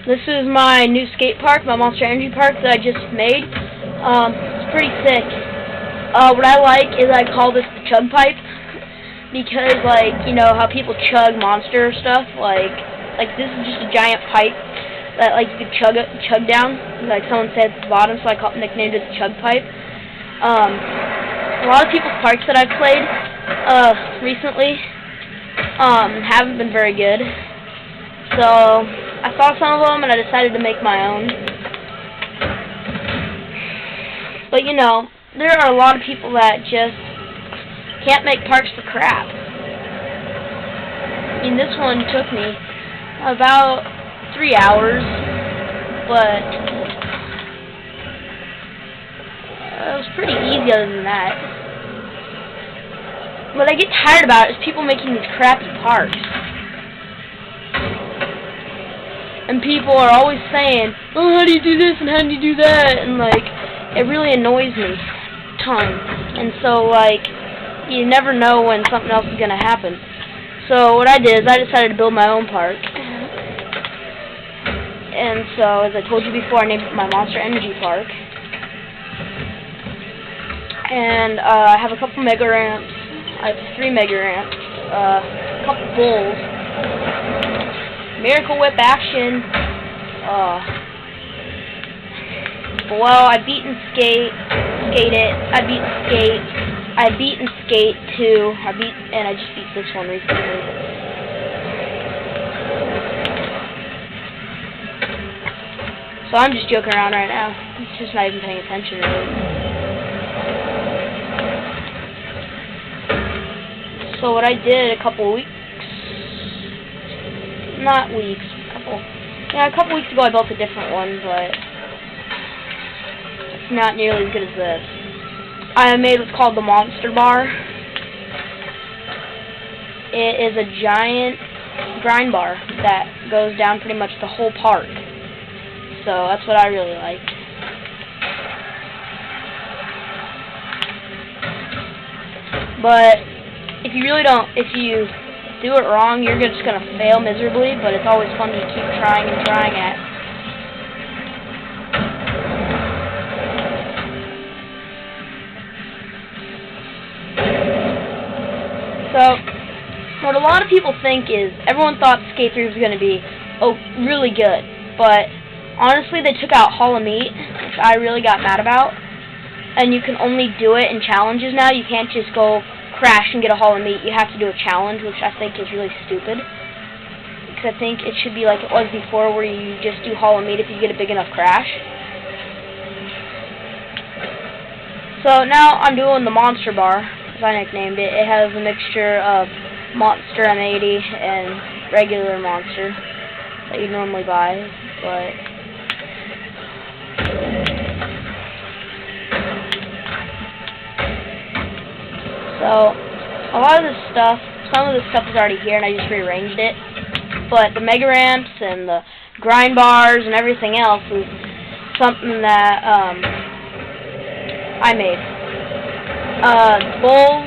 This is my new skate park, my Monster Energy Park that I just made. It's pretty sick. What I like is I call this the chug pipe because, like, you know how people chug Monster stuff, like this is just a giant pipe that like you could chug down, like someone said at the bottom, so I nicknamed it the chug pipe. A lot of people's parks that I've played recently haven't been very good, so I saw some of them and I decided to make my own. But you know, there are a lot of people that just can't make parks for crap. I mean, this one took me about 3 hours, but it was pretty easy other than that. What I get tired about is people making these crappy parks. And people are always saying, oh, how do you do this and how do you do that? And, like, it really annoys me a ton. And so, like, you never know when something else is going to happen. So what I did is I decided to build my own park. And so, as I told you before, I named it my Monster Energy Park. And I have a couple Mega Ramps. I have 3 Mega Ramps. A couple bulls. Miracle Whip action. Well, I beat and skate it. I beat skate. I beat and skate too. And I just beat this one recently. So I'm just joking around right now. It's just not even paying attention really. So what I did a couple weeks ago I built a different one, but it's not nearly as good as this. I made what's called the Monster Bar. It is a giant grind bar that goes down pretty much the whole park. So that's what I really like. But if you do it wrong, you're just going to fail miserably, but it's always fun to keep trying and trying at. So, what a lot of people think is, everyone thought Skate 3 was going to be, really good, but honestly, they took out Hall of Meat, which I really got mad about, and you can only do it in challenges now. You can't just go crash and get a Hall of Meat. You have to do a challenge, which I think is really stupid, because I think it should be like it was before, where you just do Hall of Meat if you get a big enough crash. So now I'm doing the Monster Bar, as I nicknamed it. It has a mixture of Monster M80 and regular Monster that you normally buy, but so a lot of this stuff, some of this stuff is already here and I just rearranged it, but the Mega Ramps and the grind bars and everything else is something that I made. Bowls,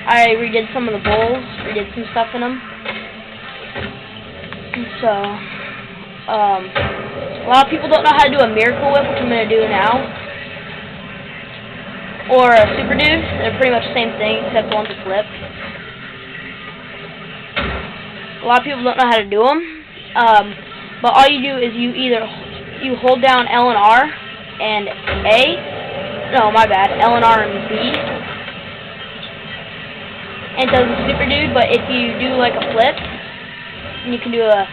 I redid some of the bowls, redid some stuff in them. And so, a lot of people don't know how to do a Miracle Whip, which I'm going to do now. Or a Super Dude. They're pretty much the same thing, except the one's a flip. A lot of people don't know how to do them. But all you do is you hold down L and R and A. No, my bad. L and R and B. And it does a Super Dude, but if you do like a flip, you can do a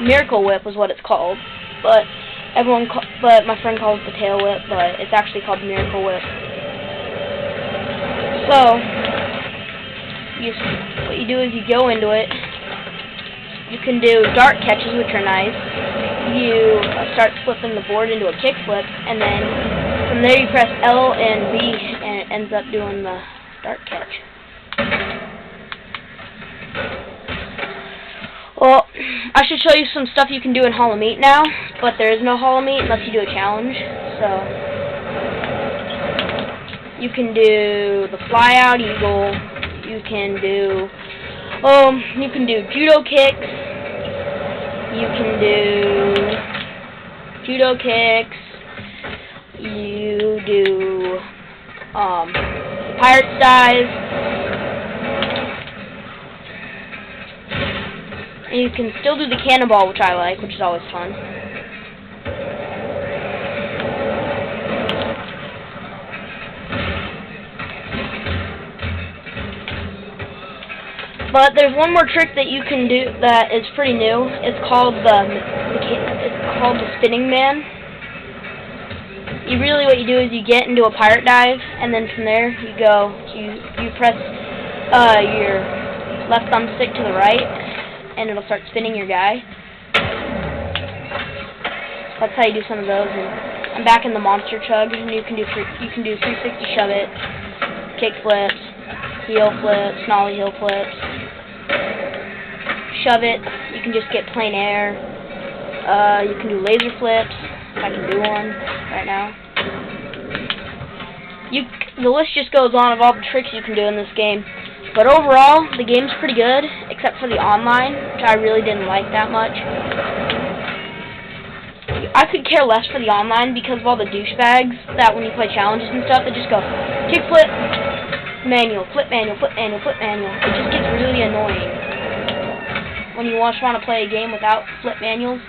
Miracle Whip, is what it's called. But my friend calls it the Tail Whip, but it's actually called the Miracle Whip. So, what you do is you go into it. You can do dart catches, which are nice. You start flipping the board into a kick flip, and then from there you press L and B, and it ends up doing the dart catch. Well, I should show you some stuff you can do in Hall of Meat now, but there is no Hall of Meat unless you do a challenge. So, you can do the fly out eagle. You can do judo kicks. You can do judo kicks, you do pirate's dive, and you can still do the cannonball, which I like, which is always fun. But there's one more trick that you can do that is pretty new. It's called the spinning man. What you do is you get into a pirate dive, and then from there you press your left thumbstick to the right, and it'll start spinning your guy. That's how you do some of those. And I'm back in the monster chug, and you can do 360 shove it, kick flips, heel flips, nollie heel flips. Shove it, you can just get plain air. You can do laser flips, if I can do one right now. The list just goes on of all the tricks you can do in this game. But overall, the game's pretty good, except for the online, which I really didn't like that much. I could care less for the online because of all the douchebags that when you play challenges and stuff, they just go, kick flip, manual, flip manual, flip manual, flip manual. It just gets really annoying when you just want to play a game without flip manuals.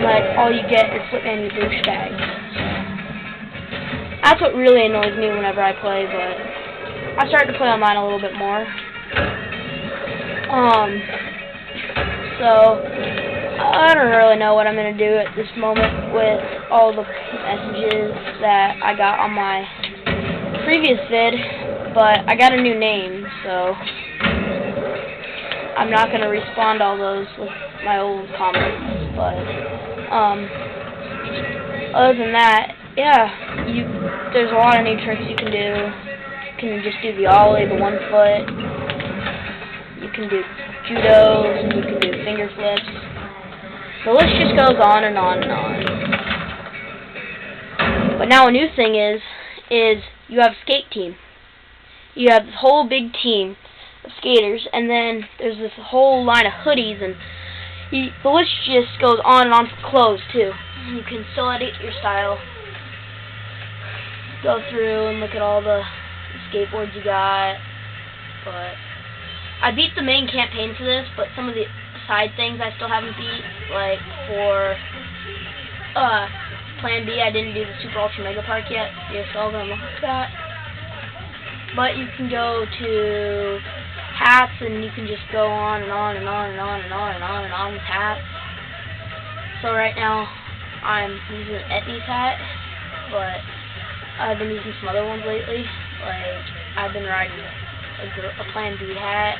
Like, all you get is flip manual douchebags. That's what really annoys me whenever I play, but I started to play online a little bit more. So I don't really know what I'm going to do at this moment with all the messages that I got on my previous vid, but I got a new name, so I'm not going to respond to all those with my old comments, but other than that, yeah, there's a lot of new tricks you can do. You can just do the ollie, the 1 foot. You can do judos, you can do finger flips. The list just goes on and on and on. But now a new thing is you have a skate team. You have this whole big team of skaters, and then there's this whole line of hoodies, and the list just goes on and on for clothes too. You can still edit your style. Go through and look at all the skateboards you got. But I beat the main campaign for this, but some of the side things I still haven't beat. Like for Plan B, I didn't do the Super Ultra Mega Park yet. You're still gonna look at that. But you can go to hats, and you can just go on and on and on and on and on and on and on with hats. So right now I'm using an Etnies hat, but I've been using some other ones lately. Like I've been riding a Plan B hat,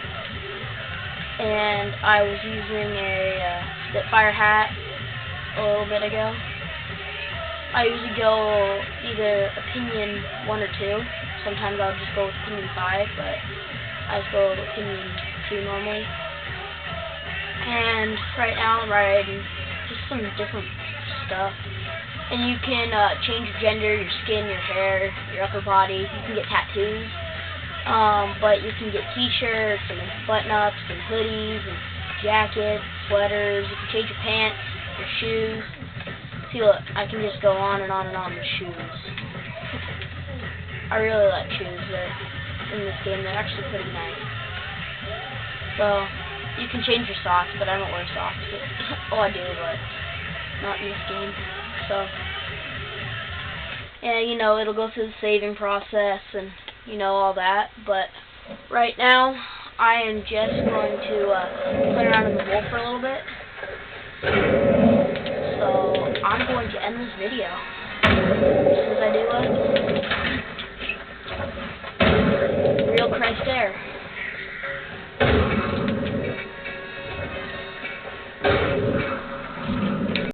and I was using a Spitfire hat a little bit ago. I usually go either opinion 1 or 2. Sometimes I'll just go with opinion 5, but I just go with opinion 2 normally. And right now I'm riding just some different stuff. And you can change your gender, your skin, your hair, your upper body. You can get tattoos. But you can get t-shirts and button-ups and hoodies and jackets, sweaters. You can change your pants, your shoes. See, look, I can just go on and on and on with shoes. I really like shoes. In this game, they're actually pretty nice. So, you can change your socks, but I don't wear socks. Oh, I do, but not in this game. So, yeah, it'll go through the saving process and, all that. But right now, I am just going to play around in the bowl for a little bit. So, I'm going to end this video as soon as I do it.